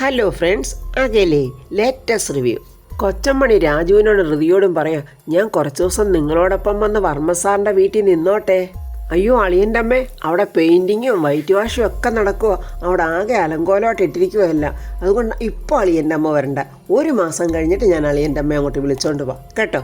Hello friends, അകലെ latest review. കൊച്ചമ്മണി രാജുവിനോട് ഹൃതിയോടും പറയാം, ഞാൻ കുറച്ച് ദിവസം നിങ്ങളോടൊപ്പം വന്ന് വർമ്മ സാറിൻ്റെ വീട്ടിൽ നിന്നോട്ടെ. അയ്യോ അളിയൻ്റെ അമ്മേ, അവിടെ പെയിൻറ്റിങ്ങും വൈറ്റ് വാഷും ഒക്കെ നടക്കുക. അവിടെ ആകെ അലങ്കോലമായിട്ട് ഇട്ടിരിക്കുകയല്ല. അതുകൊണ്ട് ഇപ്പോൾ അളിയൻ്റെ അമ്മ വരണ്ട. ഒരു മാസം കഴിഞ്ഞിട്ട് ഞാൻ അളിയൻ്റെ അമ്മയെ അങ്ങോട്ട് വിളിച്ചോണ്ട് പോവാം കേട്ടോ.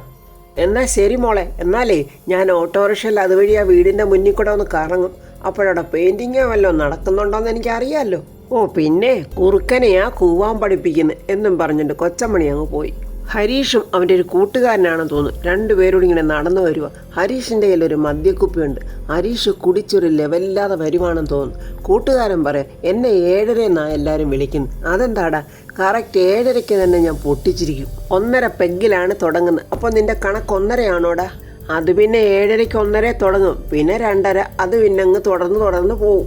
എന്നാൽ ശരി മോളെ, എന്നാലേ ഞാൻ ഓട്ടോറിക്ഷയിൽ അതുവഴി ആ വീടിൻ്റെ മുന്നിൽ കൂടെ ഒന്ന് കറങ്ങും. അപ്പോഴവിടെ പെയിൻറ്റിങ്ങോ വല്ലതും നടക്കുന്നുണ്ടോയെന്ന് എനിക്കറിയാമല്ലോ. ഓ പിന്നെ കുറുക്കനെയാ കൂവാൻ പഠിപ്പിക്കുന്നത് എന്നും പറഞ്ഞിട്ട് കൊച്ചമ്മണി അങ്ങ് പോയി. ഹരീഷും അവൻ്റെ ഒരു കൂട്ടുകാരനാണെന്ന് തോന്നുന്നു. രണ്ടുപേരോട് ഇങ്ങനെ നടന്നു വരുക. ഹരീഷിൻ്റെ കയ്യിൽ ഒരു മദ്യക്കുപ്പിയുണ്ട്. ഹരീഷ് കുടിച്ചൊരു ലെവലില്ലാതെ വരുവാണെന്ന് തോന്നുന്നു. കൂട്ടുകാരൻ പറയാം, എന്നെ 7:30 എന്നാ എല്ലാവരും വിളിക്കുന്നത്. അതെന്താടാ, കറക്റ്റ് 7:30 തന്നെ ഞാൻ പൊട്ടിച്ചിരിക്കും. 1:30 പെഗ്ഗിലാണ് തുടങ്ങുന്നത്. അപ്പോൾ നിന്റെ കണക്ക് 1:30 അത് പിന്നെ 7:30 1:30 തുടങ്ങും, പിന്നെ 2:30, അത് പിന്നെ അങ്ങ് തുടർന്ന് പോവും.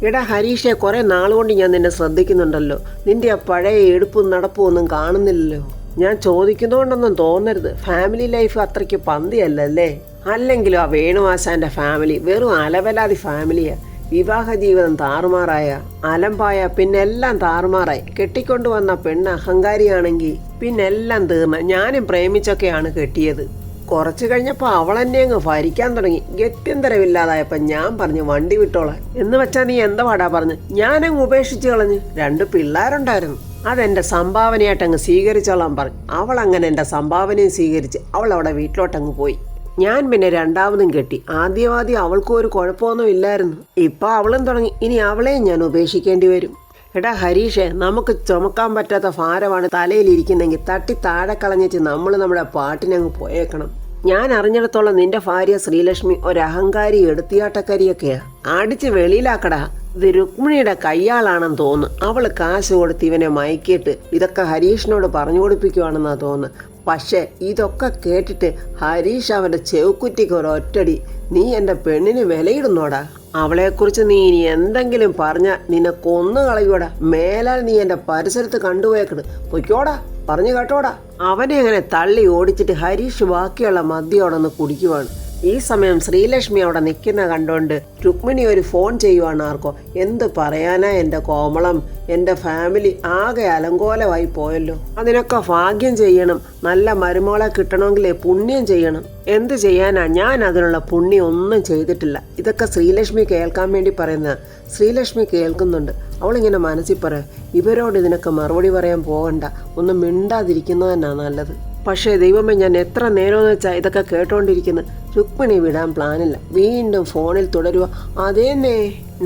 എടാ ഹരീഷെ, കുറേ നാളുകൊണ്ട് ഞാൻ നിന്നെ ശ്രദ്ധിക്കുന്നുണ്ടല്ലോ. നിന്റെ ആ പഴയ എടുപ്പും നടപ്പും ഒന്നും കാണുന്നില്ലല്ലോ. ഞാൻ ചോദിക്കുന്നതുകൊണ്ടൊന്നും തോന്നരുത്, ഫാമിലി ലൈഫ് അത്രയ്ക്ക് പന്തിയല്ലേ. അല്ലെങ്കിലും ആ വേണുവാശാൻ്റെ ഫാമിലി വെറും അലവലാതി ഫാമിലിയാ. വിവാഹ ജീവിതം താറുമാറായ, അലമ്പായ, പിന്നെ എല്ലാം താറുമാറായി. കെട്ടിക്കൊണ്ടുവന്ന പെണ്ണ് അഹങ്കാരിയാണെങ്കിൽ പിന്നെ എല്ലാം തീർന്ന്. ഞാനും പ്രേമിച്ചൊക്കെയാണ് കെട്ടിയത്. കുറച്ച് കഴിഞ്ഞപ്പോൾ അവൾ എന്നെ അങ്ങ് ഭരിക്കാൻ തുടങ്ങി. ഗത്യന്തരമില്ലാതായപ്പോൾ ഞാൻ പറഞ്ഞു വണ്ടി വിട്ടോളാം എന്ന് വെച്ചാൽ നീ എന്താ പാടാ പറഞ്ഞു. ഞാനങ്ങ് ഉപേക്ഷിച്ച് കളഞ്ഞു. 2 പിള്ളേരുണ്ടായിരുന്നു. അതെൻ്റെ സംഭാവനയായിട്ട് അങ്ങ് സ്വീകരിച്ചോളാൻ പറഞ്ഞു. അവൾ അങ്ങനെ എൻ്റെ സംഭാവനയും സ്വീകരിച്ച് അവൾ അവിടെ വീട്ടിലോട്ടങ്ങ് പോയി. ഞാൻ പിന്നെ രണ്ടാമതും കെട്ടി. ആദ്യം അവൾക്കും ഒരു കുഴപ്പമൊന്നും ഇല്ലായിരുന്നു. ഇപ്പോൾ അവളും തുടങ്ങി. ഇനി അവളെയും ഞാൻ ഉപേക്ഷിക്കേണ്ടി വരും. എടാ ഹരീഷേ, നമുക്ക് ചുമക്കാൻ പറ്റാത്ത ഭാരമാണ് തലയിലിരിക്കുന്നെങ്കിൽ തട്ടി താഴെ കളഞ്ഞിട്ട് നമ്മൾ നമ്മുടെ പാട്ടിനങ്ങ് പോയേക്കണം. ഞാൻ അറിഞ്ഞിടത്തോളം നിന്റെ ഭാര്യ ശ്രീലക്ഷ്മി ഒരഹങ്കാരി എടുത്തിയാട്ടക്കാരിയൊക്കെയാ. അടിച്ച് വെളിയിലാക്കടാ. ഇത് രുക്മിണിയുടെ കയ്യാളാണെന്ന് തോന്നുന്നു. അവൾ കാശ് കൊടുത്ത് ഇവനെ മയക്കിയിട്ട് ഇതൊക്കെ ഹരീഷിനോട് പറഞ്ഞു കൊടുപ്പിക്കുവാണെന്നാ തോന്നുന്നു. പക്ഷേ ഇതൊക്കെ കേട്ടിട്ട് ഹരീഷ് അവൻ്റെ ചെവുക്കുറ്റിക്ക് ഒരൊറ്റടി. നീ എൻ്റെ പെണ്ണിന് വിലയിടുന്നോടാ. അവളെക്കുറിച്ച് നീ ഇനി എന്തെങ്കിലും പറഞ്ഞാൽ നിന്നെ കൊന്നു കളയൂടാ. മേലാൽ നീ എൻ്റെ പരിസരത്ത് കണ്ടുപോയേക്കണ്. പൊയ്ക്കോടാ, പറഞ്ഞു കേട്ടോടാ. അവനെ അങ്ങനെ തള്ളി ഓടിച്ചിട്ട് ഹരീഷ് ബാക്കിയുള്ള മദ്യോടൊന്ന് കുടിക്കുവാണ്. ഈ സമയം ശ്രീലക്ഷ്മി അവിടെ നിൽക്കുന്ന കണ്ടുകൊണ്ട് രുക്മിണി ഒരു ഫോൺ ചെയ്യുവാണ്. ആർക്കോ. എന്ത് പറയാനാ എൻ്റെ കോമളം, എൻ്റെ ഫാമിലി ആകെ അലങ്കോലമായി പോയല്ലോ. അതിനൊക്കെ ഭാഗ്യം ചെയ്യണം. നല്ല മരുമോളെ കിട്ടണമെങ്കിലേ പുണ്യം ചെയ്യണം. എന്ത് ചെയ്യാനാ, ഞാൻ അതിനുള്ള പുണ്യം ഒന്നും ചെയ്തിട്ടില്ല. ഇതൊക്കെ ശ്രീലക്ഷ്മി കേൾക്കാൻ വേണ്ടി പറയുന്ന. ശ്രീലക്ഷ്മി കേൾക്കുന്നുണ്ട്. അവളിങ്ങനെ മനസ്സിൽ പറയാം, ഇവരോട് ഇതിനൊക്കെ മറുപടി പറയാൻ പോകണ്ട, ഒന്നും മിണ്ടാതിരിക്കുന്നത് തന്നെയാണ് നല്ലത്. പക്ഷേ ദൈവമേ, ഞാൻ എത്ര നേരമെന്ന് വെച്ചാൽ ഇതൊക്കെ കേട്ടോണ്ടിരിക്കുന്നത്. രുക്മിണി വിടാൻ പ്ലാനില്ല. വീണ്ടും ഫോണിൽ തുടരുക. അതേന്നേ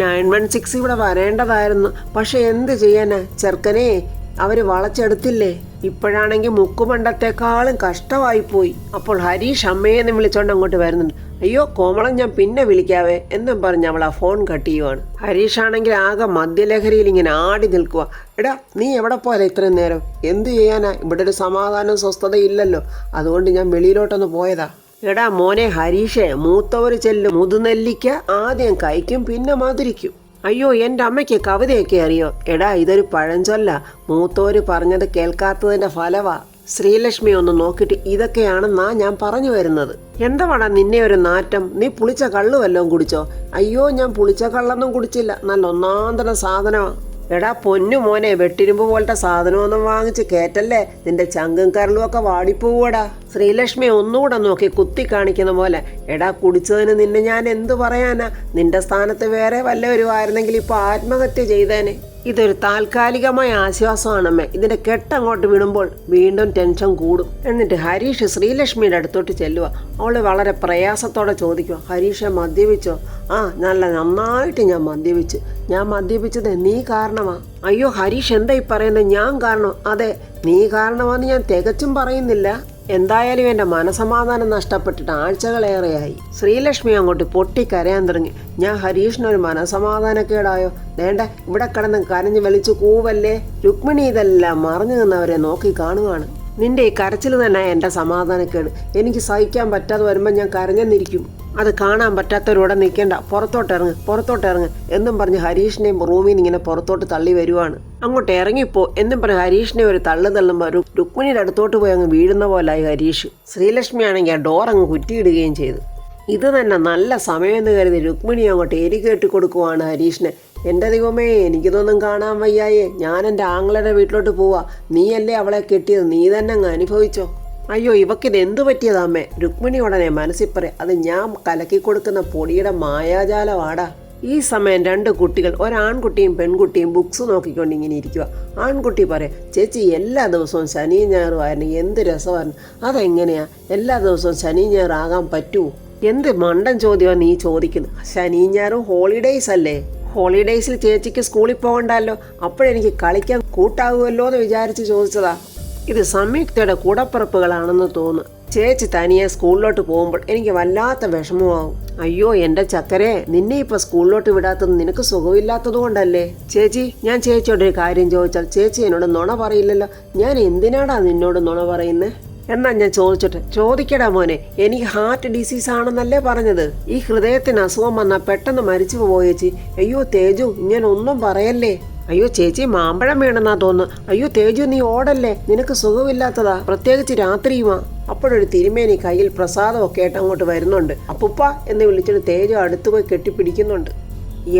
916 ഇവിടെ വരേണ്ടതായിരുന്നു. പക്ഷെ എന്ത് ചെയ്യാനാ ചെറുക്കനെ, അവർ വളച്ചെടുത്തില്ലേ. ഇപ്പോഴാണെങ്കിൽ മുക്കുമണ്ടത്തെക്കാളും കഷ്ടമായിപ്പോയി. അപ്പോൾ ഹരീഷ് അമ്മയെന്ന് വിളിച്ചോണ്ട് അങ്ങോട്ട് വരുന്നുണ്ട്. അയ്യോ കോമളം, ഞാൻ പിന്നെ വിളിക്കാവേ എന്നും പറഞ്ഞ് അവൾ ആ ഫോൺ കട്ട് ചെയ്യുവാണ്. ഹരീഷാണെങ്കിൽ ആകെ മദ്യലഹരിയിൽ ഇങ്ങനെ ആടി നിൽക്കുക. എടാ നീ എവിടെ പോയാലോ ഇത്രയും നേരം? എന്ത് ചെയ്യാനാ, ഇവിടെ ഒരു സമാധാനം സ്വസ്ഥത ഇല്ലല്ലോ. അതുകൊണ്ട് ഞാൻ വെളിയിലോട്ടൊന്ന് പോയതാ. എടാ മോനെ ഹരീഷേ, മൂത്തവര് ചെല്ലും മുതുനെല്ലിക്ക ആദ്യം കഴിക്കും പിന്നെ മധുരിക്കും. അയ്യോ, എൻ്റെ അമ്മയ്ക്ക് കവിതയൊക്കെ അറിയോ? എടാ ഇതൊരു പഴഞ്ചൊല്ല. മൂത്തവര് പറഞ്ഞത് കേൾക്കാത്തതിൻ്റെ ഫലവാ. ശ്രീലക്ഷ്മി ഒന്ന് നോക്കിയിട്ട് ഇതൊക്കെയാണെന്നാ ഞാൻ പറഞ്ഞു വരുന്നത്. എന്താടാ നിന്നെ ഒരു നാറ്റം? നീ പുളിച്ച കള്ളു വല്ലതും കുടിച്ചോ? അയ്യോ, ഞാൻ പുളിച്ച കള്ളൊന്നും കുടിച്ചില്ല. നല്ല ഒന്നാന്തരം സാധനമാ. എടാ പൊന്നു മോനെ, വെട്ടിരുമ്പ് പോലത്തെ സാധനമൊന്നും വാങ്ങിച്ച് കേറ്റല്ലേ. നിന്റെ ചങ്കും കരളും ഒക്കെ വാടിപ്പോവൂടാ. ശ്രീലക്ഷ്മി ഒന്നുകൂടെ നോക്കി കുത്തി കാണിക്കുന്ന പോലെ. എടാ കുടിച്ചതിന് നിന്നെ ഞാൻ എന്തു പറയാനാ? നിന്റെ സ്ഥാനത്ത് വേറെ വല്ലവരും ആയിരുന്നെങ്കിൽ ഇപ്പോൾ ആത്മഹത്യ ചെയ്തേനെ. ഇതൊരു താൽക്കാലികമായ ആശ്വാസമാണമ്മേ. ഇതിൻ്റെ കെട്ടങ്ങോട്ട് വിടുമ്പോൾ വീണ്ടും ടെൻഷൻ കൂടും. എന്നിട്ട് ഹരീഷ് ശ്രീലക്ഷ്മിയുടെ അടുത്തോട്ട് ചെല്ലുക. അവൾ വളരെ പ്രയാസത്തോടെ ചോദിക്കുക, ഹരീഷെ മദ്യപിച്ചോ? ആ നല്ല നന്നായിട്ട് ഞാൻ മദ്യപിച്ച്. ഞാൻ മദ്യപിച്ചത് നീ കാരണമാ. അയ്യോ ഹരീഷ്, എന്താ ഈ പറയുന്നത്? ഞാൻ കാരണം? അതെ, നീ കാരണമാണെന്ന് ഞാൻ തികച്ചും പറയുന്നില്ല. എന്തായാലും എൻ്റെ മനസമാധാനം നഷ്ടപ്പെട്ടിട്ട് ആഴ്ചകളേറെയായി. ശ്രീലക്ഷ്മി അങ്ങോട്ട് പൊട്ടിക്കരയാൻ തുടങ്ങി. ഞാൻ ഹരീഷിനൊരു മനസമാധാനക്കേടായോ? വേണ്ട, ഇവിടെ കിടന്ന് കരഞ്ഞ് വലിച്ചു കൂവല്ലേ. രുക്മിണി ഇതെല്ലാം മറിഞ്ഞു നിന്നവരെ നോക്കി കാണുകയാണ്. നിന്റെ ഈ കരച്ചിൽ തന്നെ എൻ്റെ സമാധാനക്കേട്. എനിക്ക് സഹിക്കാൻ പറ്റാതെ വരുമ്പോൾ ഞാൻ കരഞ്ഞെന്നിരിക്കും. അത് കാണാൻ പറ്റാത്തവരോടെ നിൽക്കേണ്ട, പുറത്തോട്ടിറങ്ങ് എന്നും പറഞ്ഞ് ഹരീഷിനെയും റൂമിൽ നിന്ന് ഇങ്ങനെ പുറത്തോട്ട് തള്ളി വരുവാണ്. അങ്ങോട്ട് ഇറങ്ങിപ്പോ എന്നും പറഞ്ഞ് ഹരീഷിനെ ഒരു തള്ളുമ്പോൾ രുക്മിണിയുടെ അടുത്തോട്ട് പോയി അങ്ങ് വീഴുന്ന പോലായി ഹരീഷ്. ശ്രീലക്ഷ്മി ആണെങ്കിൽ ആ ഡോർ അങ്ങ് കുറ്റിയിടുകയും ചെയ്തു. ഇത് തന്നെ നല്ല സമയമെന്ന് കരുതി രുക്മിണി അങ്ങോട്ട് എരികേട്ടി കൊടുക്കുവാണ് ഹരീഷിനെ. എൻ്റെ ദൈവമേ, എനിക്കിതൊന്നും കാണാൻ വയ്യായേ. ഞാൻ എൻ്റെ ആങ്ങളുടെ വീട്ടിലോട്ട് പോവാ. നീയല്ലേ അവളെ കെട്ടിയത്, നീ തന്നെ അങ്ങ് അനുഭവിച്ചോ. അയ്യോ, ഇവക്കിത് എന്തു പറ്റിയതാമ്മേ? രുക്മിണി ഉടനെ മനസ്സിൽ പറയാം, അത് ഞാൻ കലക്കി കൊടുക്കുന്ന പൊടിയുടെ മായാജാലമാടാ. ഈ സമയം രണ്ട് കുട്ടികൾ, ഒരാൺകുട്ടിയും പെൺകുട്ടിയും ബുക്സ് നോക്കിക്കൊണ്ട് ഇങ്ങനെ ഇരിക്കുക. ആൺകുട്ടി പറയാം, ചേച്ചി എല്ലാ ദിവസവും ശനിയും ഞായറും ആയിരുന്നു, എന്ത് രസമായിരുന്നു. അതെങ്ങനെയാ എല്ലാ ദിവസവും ശനിയും ഞായറും ആകാൻ പറ്റുമോ? എന്ത് മണ്ടൻ ചോദ്യമാണ് നീ ചോദിക്കുന്നത്? ശനിയും ഞായറും ഹോളിഡേയ്സ് അല്ലേ? ഹോളിഡേയ്സിൽ ചേച്ചിക്ക് സ്കൂളിൽ പോകണ്ടല്ലോ, അപ്പോഴെനിക്ക് കളിക്കാൻ കൂട്ടാകുമല്ലോ എന്ന് വിചാരിച്ച് ചോദിച്ചതാ. ഇത് സംയുക്തയുടെ കൂടപ്പിറപ്പുകളാണെന്ന് തോന്നുന്നു. ചേച്ചി തനിയെ സ്കൂളിലോട്ട് പോകുമ്പോൾ എനിക്ക് വല്ലാത്ത വിഷമമാവും. അയ്യോ എൻ്റെ ചക്കരെ, നിന്നെ ഇപ്പം സ്കൂളിലോട്ട് വിടാത്തത് നിനക്ക് സുഖമില്ലാത്തത് കൊണ്ടല്ലേ? ചേച്ചി, ഞാൻ ചേച്ചിയോടൊരു കാര്യം ചോദിച്ചാൽ ചേച്ചി എന്നോട് നുണ പറയില്ലല്ലോ. ഞാൻ എന്തിനാടാ നിന്നോട് നുണ പറയുന്നത്? എന്നാ ഞാൻ ചോദിക്കടാ മോനെ, എനിക്ക് ഹാർട്ട് ഡിസീസ് ആണെന്നല്ലേ പറഞ്ഞത്? ഈ ഹൃദയത്തിന് അസുഖം വന്നാൽ പെട്ടെന്ന് മരിച്ചു പോയേച്ചി. അയ്യോ തേജു, ഇങ്ങനെ ഒന്നും പറയല്ലേ. അയ്യോ ചേച്ചി, മാമ്പഴം വേണമെന്നാ തോന്നുന്നു. അയ്യോ തേജു, നീ ഓടല്ലേ, നിനക്ക് സുഖമില്ലാത്തതാ, പ്രത്യേകിച്ച് രാത്രിയുമാ. അപ്പോഴൊരു തിരുമേനി കയ്യിൽ പ്രസാദമൊക്കെ ആയിട്ട് അങ്ങോട്ട് വരുന്നുണ്ട്. അപ്പുപ്പ എന്ന് വിളിച്ചിട്ട് തേജു അടുത്ത് പോയി കെട്ടിപ്പിടിക്കുന്നുണ്ട്.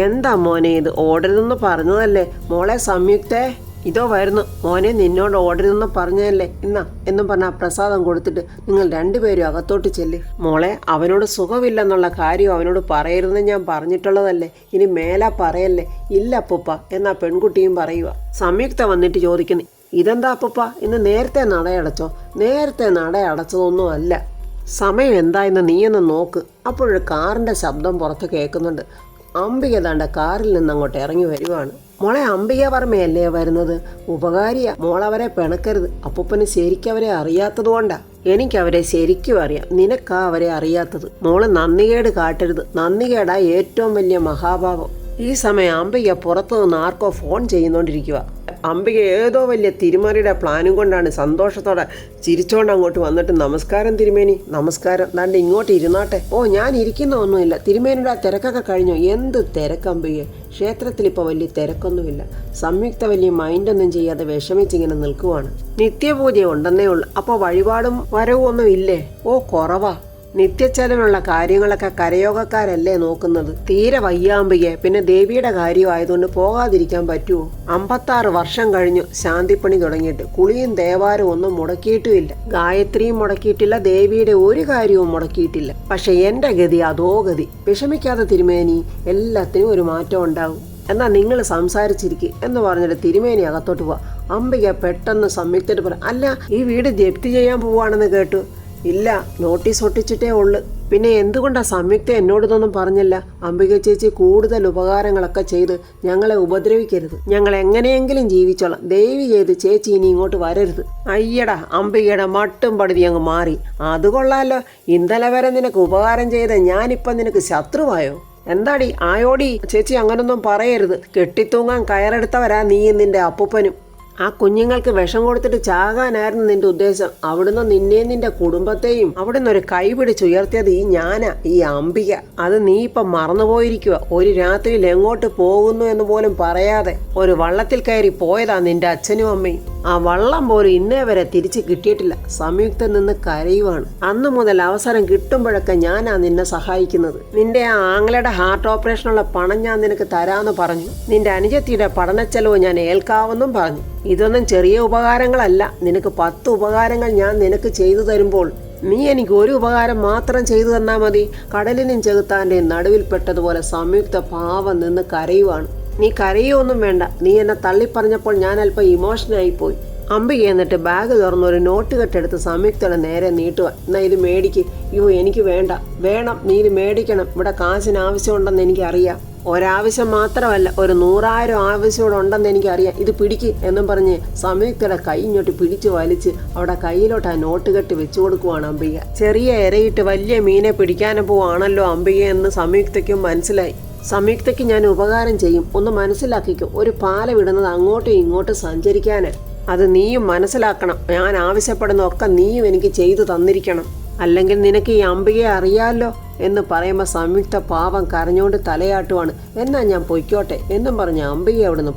എന്താ മോനെ ഇത്, ഓടരുതെന്ന് പറഞ്ഞതല്ലേ? മോളെ സംയുക്തേ, ഇതോ വരുന്നു. മോനെ, നിന്നോട് ഓടരുതെന്ന് പറഞ്ഞതല്ലേ, ഇന്നാ എന്നും പറഞ്ഞ പ്രസാദം കൊടുത്തിട്ട് നിങ്ങൾ രണ്ടുപേരും അകത്തോട്ട് ചെല്ല്. മോളെ, അവനോട് സുഖമില്ലെന്നുള്ള കാര്യം അവനോട് പറയരുതെന്ന് ഞാൻ പറഞ്ഞിട്ടുള്ളതല്ലേ, ഇനി മേലാ പറയല്ലേ. ഇല്ല അപ്പൂപ്പ എന്നാ പെൺകുട്ടിയും പറയുക. സംയുക്ത വന്നിട്ട് ചോദിക്കുന്നു, ഇതെന്താ അപ്പൂപ്പ, ഇന്ന് നേരത്തെ നടയടച്ചോ? നേരത്തെ നടയടച്ചതൊന്നും അല്ല. സമയം എന്തായെന്ന് നീയൊന്ന് നോക്ക്. അപ്പോഴൊരു കാറിൻ്റെ ശബ്ദം പുറത്ത് കേൾക്കുന്നുണ്ട്. അംബിക ദാണ്ട കാറിൽ നിന്ന് അങ്ങോട്ട് ഇറങ്ങി വരുവാണ്. മോളെ, അംബിക വർമ്മയല്ലേ വരുന്നത്? ഉപകാരിയാ, മോളവരെ പിണക്കരുത്. അപ്പൂപ്പന് ശരിക്കും അവരെ അറിയാത്തത് കൊണ്ടാ. എനിക്കവരെ ശരിക്കും അറിയാം, നിനക്കാ അവരെ അറിയാത്തത്. മോള് നന്ദികേട് കാട്ടരുത്. നന്ദികേടാ ഏറ്റവും വലിയ മഹാഭാവം. ഈ സമയം അംബിക പുറത്തു നിന്ന് ആർക്കോ ഫോൺ ചെയ്യുന്നോണ്ടിരിക്കുക. അംബിക ഏതോ വലിയ തിരുമറിയുടെ പ്ലാനും കൊണ്ടാണ് സന്തോഷത്തോടെ ചിരിച്ചോണ്ട് അങ്ങോട്ട് വന്നിട്ട്, നമസ്കാരം തിരുമേനി. നമസ്കാരം, ദാണ്ട് ഇങ്ങോട്ട് ഇരുന്നാട്ടെ. ഓ, ഞാൻ ഇരിക്കുന്നൊന്നുമില്ല. തിരുമേനിയുടെ ആ തിരക്കൊക്കെ കഴിഞ്ഞോ? എന്ത് തിരക്കംബിക, ക്ഷേത്രത്തിൽ ഇപ്പോൾ വലിയ തിരക്കൊന്നുമില്ല. സംയുക്ത വലിയ മൈൻഡൊന്നും ചെയ്യാതെ വിഷമിച്ചിങ്ങനെ നിൽക്കുവാണ്. നിത്യപൂജ ഉണ്ടെന്നേ ഉള്ളൂ. അപ്പോൾ വഴിപാടും വരവും ഒന്നും ഇല്ലേ? ഓ, കുറവാ. നിത്യച്ചെലവിനുള്ള കാര്യങ്ങളൊക്കെ കരയോഗക്കാരല്ലേ നോക്കുന്നത്. തീരെ വയ്യാമ്പികെ, പിന്നെ ദേവിയുടെ കാര്യമായതുകൊണ്ട് പോകാതിരിക്കാൻ പറ്റുമോ? 56 വർഷം കഴിഞ്ഞു ശാന്തിപ്പണി തുടങ്ങിയിട്ട്. കുളിയും ദേവാരും ഒന്നും മുടക്കിയിട്ടുമില്ല. ഗായത്രിയും മുടക്കിയിട്ടില്ല, ദേവിയുടെ ഒരു കാര്യവും മുടക്കിയിട്ടില്ല. പക്ഷെ എൻ്റെ ഗതി അതോ ഗതി. വിഷമിക്കാതെ തിരുമേനി, എല്ലാത്തിനും ഒരു മാറ്റം ഉണ്ടാകും. എന്നാൽ നിങ്ങൾ സംസാരിച്ചിരിക്കുക എന്ന് പറഞ്ഞിട്ട് തിരുമേനി അകത്തോട്ട് പോവാ. അംബിക പെട്ടെന്ന് സംയുക്തയിട്ട് പറയാം, അല്ല, ഈ വീട് ജപ്തി ചെയ്യാൻ പോവാണെന്ന് കേട്ടു. ഇല്ല, നോട്ടീസ് ഒട്ടിച്ചിട്ടേ ഉള്ളു. പിന്നെ എന്തുകൊണ്ടാണ് സംയുക്ത എന്നോടിതൊന്നും പറഞ്ഞില്ല? അംബിക ചേച്ചി കൂടുതൽ ഉപകാരങ്ങളൊക്കെ ചെയ്ത് ഞങ്ങളെ ഉപദ്രവിക്കരുത്. ഞങ്ങൾ എങ്ങനെയെങ്കിലും ജീവിച്ചോളാം. ദയവ് ചെയ്ത് ചേച്ചി ഇനി ഇങ്ങോട്ട് വരരുത്. അയ്യടാ, അംബികയുടെ മട്ടും പടുതി അങ്ങ് മാറി. അത് കൊള്ളാലോ, ഇന്നലെ വരെ നിനക്ക് ഉപകാരം ചെയ്ത ഞാനിപ്പം നിനക്ക് ശത്രുവായോ? എന്താടി ആയോടി? ചേച്ചി അങ്ങനൊന്നും പറയരുത്. കെട്ടിത്തൂങ്ങാൻ കയറെടുത്തവരാ നീയും നിന്റെ അപ്പൂപ്പനും. ആ കുഞ്ഞുങ്ങൾക്ക് വിഷം കൊടുത്തിട്ട് ചാകാനായിരുന്നു നിന്റെ ഉദ്ദേശം. അവിടുന്ന് നിന്നെയും നിന്റെ കുടുംബത്തെയും അവിടുന്ന് ഒരു കൈ പിടിച്ചുയർത്തിയത് ഈ ഞാനാ, ഈ അംബിക. അത് നീ ഇപ്പം മറന്നുപോയിരിക്കുക. ഒരു രാത്രിയിൽ എങ്ങോട്ട് പോകുന്നു എന്ന് പോലും പറയാതെ ഒരു വള്ളത്തിൽ കയറി പോയതാ നിന്റെ അച്ഛനും അമ്മയും. ആ വള്ളം പോലും ഇന്നേ വരെ തിരിച്ച് കിട്ടിയിട്ടില്ല. സംയുക്ത നിന്ന് കരയുവാണ്. അന്നു മുതൽ അവസരം കിട്ടുമ്പോഴൊക്കെ ഞാനാ നിന്നെ സഹായിക്കുന്നത്. നിന്റെ ആ ആങ്ങളയുടെ ഹാർട്ട് ഓപ്പറേഷനുള്ള പണം ഞാൻ നിനക്ക് തരാമെന്ന് പറഞ്ഞു. നിന്റെ അനുജത്തിയുടെ പഠനച്ചെലവ് ഞാൻ ഏൽക്കാവെന്നും പറഞ്ഞു. ഇതൊന്നും ചെറിയ ഉപകാരങ്ങളല്ല. നിനക്ക് 10 ഉപകാരങ്ങൾ ഞാൻ നിനക്ക് ചെയ്തു തരുമ്പോൾ നീ എനിക്ക് ഒരു ഉപകാരം മാത്രം ചെയ്തു തന്നാൽ മതി. കടലിനും ചെകുത്താൻ്റെ നടുവിൽപ്പെട്ടതുപോലെ സംയുക്ത പാവം നിന്ന് കരയുവാണ്. നീ കരയൊന്നും വേണ്ട. നീ എന്നെ തള്ളിപ്പറഞ്ഞപ്പോൾ ഞാൻ അല്പം ഇമോഷനായിപ്പോയി. അംബിക എന്നിട്ട് ബാഗ് തുറന്ന് ഒരു നോട്ട് കെട്ടെടുത്ത് സംയുക്തയുടെ നേരെ നീട്ടുക. എന്നാൽ ഇത് മേടിക്ക്. അയ്യോ, എനിക്ക് വേണ്ട. വേണം, നീ ഇത് മേടിക്കണം. ഇവിടെ കാശിന് ആവശ്യമുണ്ടെന്ന് എനിക്കറിയാം. ഒരാവശ്യം മാത്രമല്ല, ഒരു 100,000 ആവശ്യമോടെ ഉണ്ടെന്ന് എനിക്കറിയാം. ഇത് പിടിക്ക് എന്നും പറഞ്ഞ് സംയുക്തയുടെ കൈ ഇങ്ങോട്ട് പിടിച്ചു വലിച്ച് അവിടെ കയ്യിലോട്ട് ആ നോട്ട് കെട്ട് വെച്ചു കൊടുക്കുവാണ് അംബിക. ചെറിയ ഇരയിട്ട് വലിയ മീനെ പിടിക്കാനും പോവാണല്ലോ അംബിക എന്ന് സംയുക്തയ്ക്കും മനസ്സിലായി. സംയുക്തയ്ക്ക് ഞാൻ ഉപകാരം ചെയ്യും, ഒന്ന് മനസ്സിലാക്കിക്കും. ഒരു പാല വിടുന്നത് അങ്ങോട്ടും ഇങ്ങോട്ടും സഞ്ചരിക്കാന്. അത് നീയും മനസ്സിലാക്കണം. ഞാൻ ആവശ്യപ്പെടുന്നതൊക്കെ നീയും എനിക്ക് ചെയ്തു തന്നിരിക്കണം. അല്ലെങ്കിൽ നിനക്ക് ഈ അംബികയെ അറിയാമല്ലോ എന്ന് പറയുമ്പോൾ സംയുക്ത പാവം കരഞ്ഞുകൊണ്ട് തലയാട്ടുവാണ്. എന്നാ ഞാൻ പൊയ്ക്കോട്ടെ എന്നും പറഞ്ഞ് അംബിക അവിടുന്ന്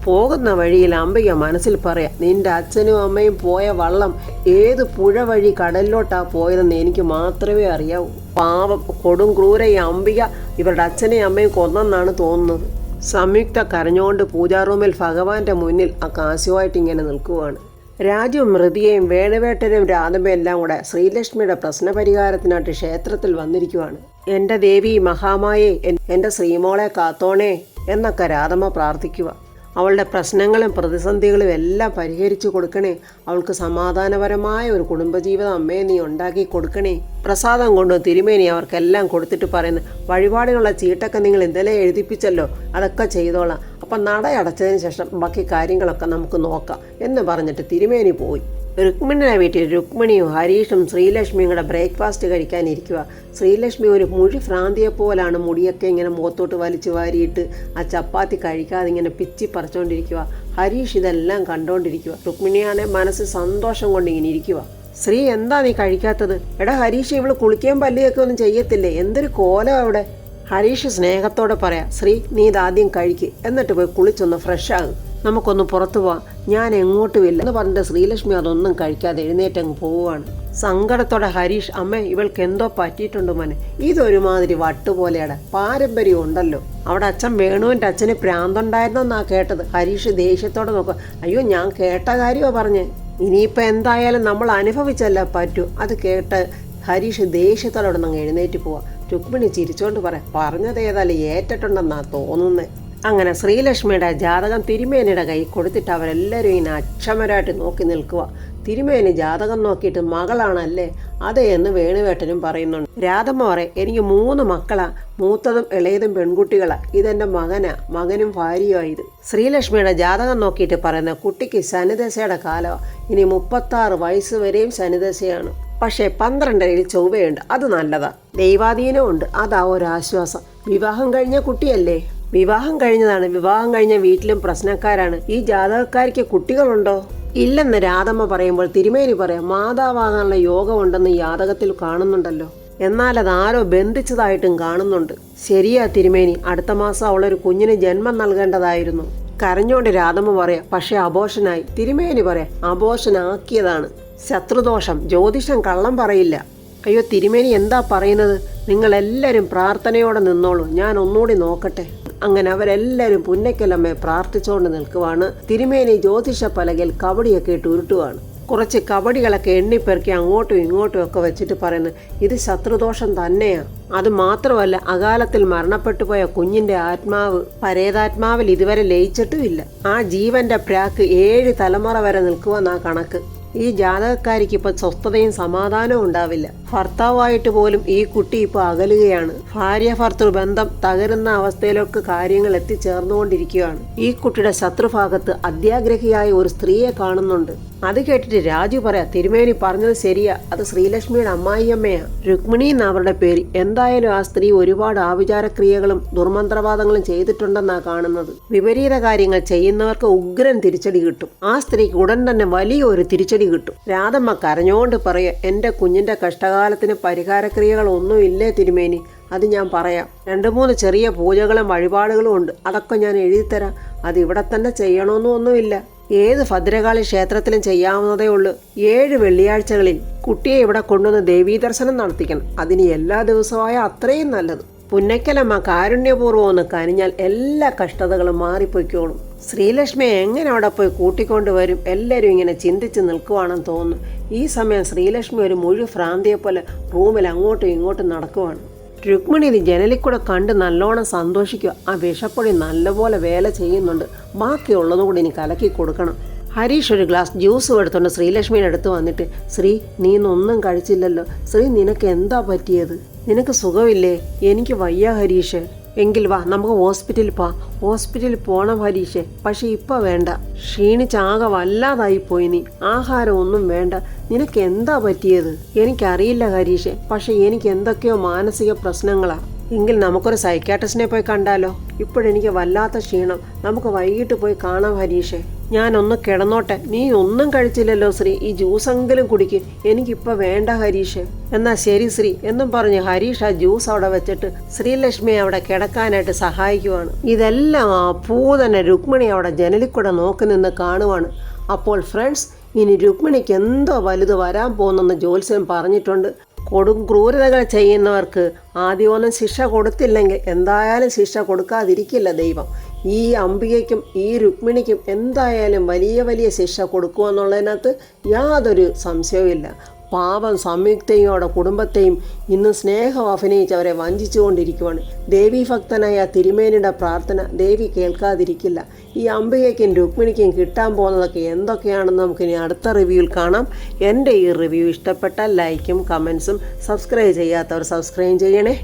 പോകുന്ന വഴിയിൽ അംബിക മനസ്സിൽ പറയാം, നിന്റെ അച്ഛനും അമ്മയും പോയ വള്ളം ഏത് പുഴ വഴി കടലിലോട്ടാ പോയതെന്ന് എനിക്ക് മാത്രമേ അറിയാവൂ. പാവം കൊടും ക്രൂര ഈ അംബിക ഇവരുടെ അച്ഛനെയും അമ്മയും കൊന്നെന്നാണ് തോന്നുന്നത്. സംയുക്ത കരഞ്ഞുകൊണ്ട് പൂജാറൂമിൽ ഭഗവാന്റെ മുന്നിൽ ആ കാശുമായിട്ട് ഇങ്ങനെ നിൽക്കുവാണ്. രാജുവും മൃതിയെയും വേണുവേട്ടനും രാധമ്മയും എല്ലാം കൂടെ ശ്രീലക്ഷ്മിയുടെ പ്രശ്നപരിഹാരത്തിനായിട്ട് ക്ഷേത്രത്തിൽ വന്നിരിക്കുവാണ്. എൻ്റെ ദേവി മഹാമായേ, എൻ്റെ ശ്രീമോളെ കാത്തോണേ എന്നൊക്കെ രാധമ്മ പ്രാർത്ഥിക്കുക. അവളുടെ പ്രശ്നങ്ങളും പ്രതിസന്ധികളും എല്ലാം പരിഹരിച്ചു കൊടുക്കണേ. അവൾക്ക് സമാധാനപരമായ ഒരു കുടുംബജീവിതം അമ്മയെ നീ ഉണ്ടാക്കി കൊടുക്കണേ. പ്രസാദം കൊണ്ട് തിരുമേനി അവർക്കെല്ലാം കൊടുത്തിട്ട് പറയുന്നു, വഴിപാടിനുള്ള ചീട്ടൊക്കെ നിങ്ങൾ ഇന്നലെ എഴുതിപ്പിച്ചല്ലോ, അതൊക്കെ ചെയ്തോളാം. അപ്പം നടയടച്ചതിന് ശേഷം ബാക്കി കാര്യങ്ങളൊക്കെ നമുക്ക് നോക്കാം എന്ന് പറഞ്ഞിട്ട് തിരുമേനി പോയി. രുക്മിണിയുടെ വീട്ടിൽ രുക്മിണിയും ഹരീഷും ശ്രീലക്ഷ്മിയും കൂടെ ബ്രേക്ക്ഫാസ്റ്റ് കഴിക്കാനിരിക്കുക. ശ്രീലക്ഷ്മി ഒരു മുഴി ഭ്രാന്തിയെപ്പോലാണ് മുടിയൊക്കെ ഇങ്ങനെ മുഖത്തോട്ട് വലിച്ചു വാരിയിട്ട് ആ ചപ്പാത്തി കഴിക്കാതെ ഇങ്ങനെ പിച്ചി പറിച്ചുകൊണ്ടിരിക്കുക. ഹരീഷ് ഇതെല്ലാം കണ്ടുകൊണ്ടിരിക്കുക. രുക്മിണിയാണെ മനസ്സ് സന്തോഷം കൊണ്ട് ഇങ്ങനെ ഇരിക്കുക. ശ്രീ, എന്താ നീ കഴിക്കാത്തത്? എടാ ഹരീഷ്, ഇവള് കുളിക്കുകയും പല്ലിയൊക്കെ ഒന്നും ചെയ്യത്തില്ലേ? എന്തൊരു കോലം അവിടെ. ഹരീഷ് സ്നേഹത്തോടെ പറയാം, ശ്രീ നീ ഇതാദ്യം കഴിക്ക്, എന്നിട്ട് പോയി കുളിച്ചൊന്ന് ഫ്രഷ് ആകും, നമുക്കൊന്ന് പുറത്തു പോവാം, ഞാൻ എങ്ങോട്ടുമില്ല എന്ന് പറഞ്ഞിട്ട് ശ്രീലക്ഷ്മി അതൊന്നും കഴിക്കാതെ എഴുന്നേറ്റങ്ങ് പോവുകയാണ്. സങ്കടത്തോടെ ഹരീഷ്, അമ്മ ഇവൾക്ക് എന്തോ പറ്റിയിട്ടുണ്ട് മോനെ, ഇതൊരുമാതിരി വട്ടുപോലെയാണ്, പാരമ്പര്യം ഉണ്ടല്ലോ. അവിടെ അച്ഛൻ വേണുവിൻ്റെ അച്ഛന് പ്രാന്തുണ്ടായിരുന്നെന്നാ കേട്ടത്. ഹരീഷ് ദേഷ്യത്തോടെ നോക്കുക. അയ്യോ, ഞാൻ കേട്ട കാര്യമാണ് പറഞ്ഞ്, ഇനിയിപ്പോൾ എന്തായാലും നമ്മൾ അനുഭവിച്ചല്ല പറ്റൂ. അത് കേട്ട് ഹരീഷ് ദേഷ്യത്തോടെ അവിടെ നിന്ന് എഴുന്നേറ്റ് പോവാം. രുക്മിണി ചിരിച്ചോണ്ട് പറയാം, പറഞ്ഞത് ഏതായാലും ഏറ്റിട്ടുണ്ടെന്നാ തോന്നുന്നത്. അങ്ങനെ ശ്രീലക്ഷ്മിയുടെ ജാതകം തിരുമേനിയുടെ കൈ കൊടുത്തിട്ട് അവരെല്ലാവരും ഇങ്ങനെ അക്ഷമരായിട്ട് നോക്കി നിൽക്കുക. തിരുമേനി ജാതകം നോക്കിയിട്ട് മകളാണല്ലേ? അതെ എന്ന് വേണുവേട്ടനും പറയുന്നുണ്ട്. രാധമ്മ പറയും, എനിക്ക് 3 മക്കളാ, മൂത്തതും ഇളയതും പെൺകുട്ടികളാ, ഇതെൻ്റെ മകനും ഭാര്യയായത്. ശ്രീലക്ഷ്മിയുടെ ജാതകം നോക്കിയിട്ട് പറയുന്ന കുട്ടിക്ക് ശനിദശയുടെ കാലമാണ്, ഇനി 36 വയസ്സ് വരെയും ശനിദശയാണ്. പക്ഷേ 12ൽ ചൊവ്വയുണ്ട്, അത് നല്ലതാ. ദൈവാധീനമുണ്ട്, അതാ ഒരാശ്വാസം. വിവാഹം കഴിഞ്ഞ കുട്ടിയല്ലേ? വിവാഹം കഴിഞ്ഞതാണ്. വിവാഹം കഴിഞ്ഞ വീട്ടിലും പ്രശ്നക്കാരാണ്. ഈ ജാതകക്കാരിക്ക് കുട്ടികളുണ്ടോ? ഇല്ലെന്ന് രാധമ്മ പറയുമ്പോൾ തിരുമേനി പറയാം, മാതാവാകാനുള്ള യോഗമുണ്ടെന്ന് ജാതകത്തിൽ കാണുന്നുണ്ടല്ലോ. എന്നാൽ അതാരോ ബന്ധിച്ചതായിട്ടും കാണുന്നുണ്ട്. ശരിയാ തിരുമേനി, അടുത്ത മാസം അവളൊരു കുഞ്ഞിന് ജന്മം നൽകേണ്ടതായിരുന്നു. കരഞ്ഞോണ്ട് രാധമ്മ പറയാം, പക്ഷെ അബോഷനായി. തിരുമേനി പറയാം, അബോഷനാക്കിയതാണ്. ശത്രുദോഷം, ജ്യോതിഷം കള്ളം പറയില്ല. അയ്യോ തിരുമേനി, എന്താ പറയുന്നത്? നിങ്ങളെല്ലാവരും പ്രാർത്ഥനയോടെ നിന്നോളൂ, ഞാൻ ഒന്നുകൂടി നോക്കട്ടെ. അങ്ങനെ അവരെല്ലാവരും പുന്നയ്ക്കലമ്മയെ പ്രാർത്ഥിച്ചുകൊണ്ട് നിൽക്കുവാണ്. തിരുമേനി ജ്യോതിഷ പലകയിൽ കബഡിയൊക്കെ ഇട്ട് ഉരുട്ടുവാണ്. കുറച്ച് കബഡികളൊക്കെ എണ്ണിപ്പെറുക്കി അങ്ങോട്ടും ഇങ്ങോട്ടും ഒക്കെ വെച്ചിട്ട് പറയുന്നു, ഇത് ശത്രുദോഷം തന്നെയാണ്. അത് മാത്രമല്ല, അകാലത്തിൽ മരണപ്പെട്ടു പോയ കുഞ്ഞിന്റെ ആത്മാവ് പരേതാത്മാവിൽ ഇതുവരെ ലയിച്ചിട്ടുമില്ല. ആ ജീവന്റെ പ്രാക്ക് 7 തലമുറ വരെ നിൽക്കുമെന്നാ കണക്ക്. ഈ ജാതകക്കാരിക്ക് ഇപ്പൊ സ്വസ്ഥതയും സമാധാനവും ഉണ്ടാവില്ല. ഭർത്താവായിട്ട് പോലും ഈ കുട്ടി ഇപ്പോൾ അകലുകയാണ്. ഭാര്യ ഭർത്തൃ ബന്ധം തകരുന്ന അവസ്ഥയിലൊക്കെ കാര്യങ്ങൾ എത്തിച്ചേർന്നുകൊണ്ടിരിക്കുകയാണ്. ഈ കുട്ടിയുടെ ശത്രുഭാഗത്ത് അത്യാഗ്രഹിയായ ഒരു സ്ത്രീയെ കാണുന്നുണ്ട്. അത് കേട്ടിട്ട് രാജു പറയാ, തിരുമേനി പറഞ്ഞത് ശരിയാ, അത് ശ്രീലക്ഷ്മിയുടെ അമ്മായിയമ്മയാ. രുക്മിണി എന്ന അവരുടെ പേര്. എന്തായാലും ആ സ്ത്രീ ഒരുപാട് ആഭിചാരക്രിയകളും ദുർമന്ത്രവാദങ്ങളും ചെയ്തിട്ടുണ്ടെന്നാ കാണുന്നത്. വിപരീത കാര്യങ്ങൾ ചെയ്യുന്നവർക്ക് ഉഗ്രൻ തിരിച്ചടി കിട്ടും. ആ സ്ത്രീക്ക് ഉടൻ തന്നെ വലിയൊരു തിരിച്ചടി കിട്ടും. രാധമ്മ കരഞ്ഞോണ്ട് പറയാ, എൻ്റെ കുഞ്ഞിന്റെ കഷ്ടകാലത്തിന് പരിഹാരക്രിയകൾ ഒന്നും ഇല്ലേ തിരുമേനി? അത് ഞാൻ പറയാം. 2-3 ചെറിയ പൂജകളും വഴിപാടുകളും ഉണ്ട്, അതൊക്കെ ഞാൻ എഴുതിത്തരാം. അത് ഇവിടെ തന്നെ ചെയ്യണമെന്നൊന്നുമില്ല. ഏത് ഭദ്രകാളി ക്ഷേത്രത്തിലും ചെയ്യാവുന്നതേ ഉള്ളൂ. 7 വെള്ളിയാഴ്ചകളിൽ കുട്ടിയെ ഇവിടെ കൊണ്ടുവന്ന് ദേവീദർശനം നടത്തിക്കണം. അതിന് എല്ലാ ദിവസമായ അത്രയും നല്ലത്. പുന്നയ്ക്കലമ്മ കാരുണ്യപൂർവ്വം ഒന്ന് കനിഞ്ഞാൽ എല്ലാ കഷ്ടതകളും മാറിപ്പോയിക്കോളും. ശ്രീലക്ഷ്മിയെ എങ്ങനെ അവിടെ പോയി കൂട്ടിക്കൊണ്ടുവരും? എല്ലാവരും ഇങ്ങനെ ചിന്തിച്ച് നിൽക്കുവാണെന്ന് തോന്നുന്നു. ഈ സമയം ശ്രീലക്ഷ്മി ഒരു മുഴു ഭ്രാന്തിയെപ്പോലെ റൂമിൽ അങ്ങോട്ടും ഇങ്ങോട്ടും നടക്കുവാണ്. രുക്മിണി ഇത് ജനലിക്കൂടെ കണ്ട് നല്ലോണം സന്തോഷിക്കുക. ആ വിഷപ്പൊടി നല്ലപോലെ വേല ചെയ്യുന്നുണ്ട്. ബാക്കിയുള്ളതും കൂടി ഇനി കലക്കി കൊടുക്കണം. ഹരീഷ് ഒരു ഗ്ലാസ് ജ്യൂസ് എടുത്തുകൊണ്ട് ശ്രീലക്ഷ്മിയുടെ അടുത്ത് വന്നിട്ട്, ശ്രീ നീ ഇന്നൊന്നും കഴിച്ചില്ലല്ലോ. ശ്രീ നിനക്ക് എന്താ പറ്റിയത്? നിനക്ക് സുഖമില്ലേ? എനിക്ക് വയ്യ ഹരീഷ്. എങ്കിൽ വാ, നമുക്ക് ഹോസ്പിറ്റലിൽ പോവാം. ഹോസ്പിറ്റലിൽ പോണം ഹരീഷേ, പക്ഷെ ഇപ്പം വേണ്ട. ക്ഷീണിച്ചാകെ വല്ലാതായിപ്പോയി നീ. ആഹാരം ഒന്നും വേണ്ട. നിനക്ക് എന്താ പറ്റിയത്? എനിക്കറിയില്ല ഹരീഷേ, പക്ഷെ എനിക്ക് എന്തൊക്കെയോ മാനസിക പ്രശ്നങ്ങളാ. എങ്കിൽ നമുക്കൊരു സൈക്കാട്രിസ്റ്റിനെ പോയി കണ്ടാലോ? ഇപ്പോഴെനിക്ക് വല്ലാത്ത ക്ഷീണം. നമുക്ക് വൈകിട്ട് പോയി കാണാം ഹരീഷേ. ഞാനൊന്ന് കിടന്നോട്ടെ. നീ ഒന്നും കഴിച്ചില്ലല്ലോ ശ്രീ, ഈ ജ്യൂസെങ്കിലും കുടിക്ക്. എനിക്കിപ്പോൾ വേണ്ട ഹരീഷ്. എന്നാ ശരി ശ്രീ എന്നും പറഞ്ഞ് ഹരീഷ് ആ ജ്യൂസ് അവിടെ വെച്ചിട്ട് ശ്രീലക്ഷ്മിയെ അവിടെ കിടക്കാനായിട്ട് സഹായിക്കുവാണ്. ഇതെല്ലാം ആ പൂതന്നെ രുക്മിണി അവിടെ ജനലിക്കൂടെ നോക്കി നിന്ന് കാണുവാണ്. അപ്പോൾ ഫ്രണ്ട്സ്, ഇനി രുക്മിണിക്ക് എന്തോ വലുത് വരാൻ പോകുന്നെന്ന് ജ്യോത്സ്യൻ പറഞ്ഞിട്ടുണ്ട്. കൊടും ക്രൂരതകൾ ചെയ്യുന്നവർക്ക് ആദ്യമൊന്നും ശിക്ഷ കൊടുത്തില്ലെങ്കിൽ എന്തായാലും ശിക്ഷ കൊടുക്കാതിരിക്കില്ല ദൈവം. ഈ അംബികയ്ക്കും ഈ രുക്മിണിക്കും എന്തായാലും വലിയ വലിയ ശിക്ഷ കൊടുക്കുമെന്നുള്ളതിനകത്ത് യാതൊരു സംശയവുമില്ല. പാപം സംയുക്തയും അവരുടെ കുടുംബത്തെയും ഇന്ന് സ്നേഹം അഭിനയിച്ച് അവരെ വഞ്ചിച്ചുകൊണ്ടിരിക്കുവാണ്. ദേവീഭക്തനായ തിരുമേനിയുടെ പ്രാർത്ഥന ദേവി കേൾക്കാതിരിക്കില്ല. ഈ അംബികയ്ക്കും രുക്മിണിക്കും കിട്ടാൻ പോകുന്നതൊക്കെ എന്തൊക്കെയാണെന്ന് നമുക്കിനി അടുത്ത റിവ്യൂവിൽ കാണാം. എൻ്റെ ഈ റിവ്യൂ ഇഷ്ടപ്പെട്ടാൽ ലൈക്കും കമൻസും സബ്സ്ക്രൈബ് ചെയ്യാത്തവർ സബ്സ്ക്രൈബ് ചെയ്യണേ.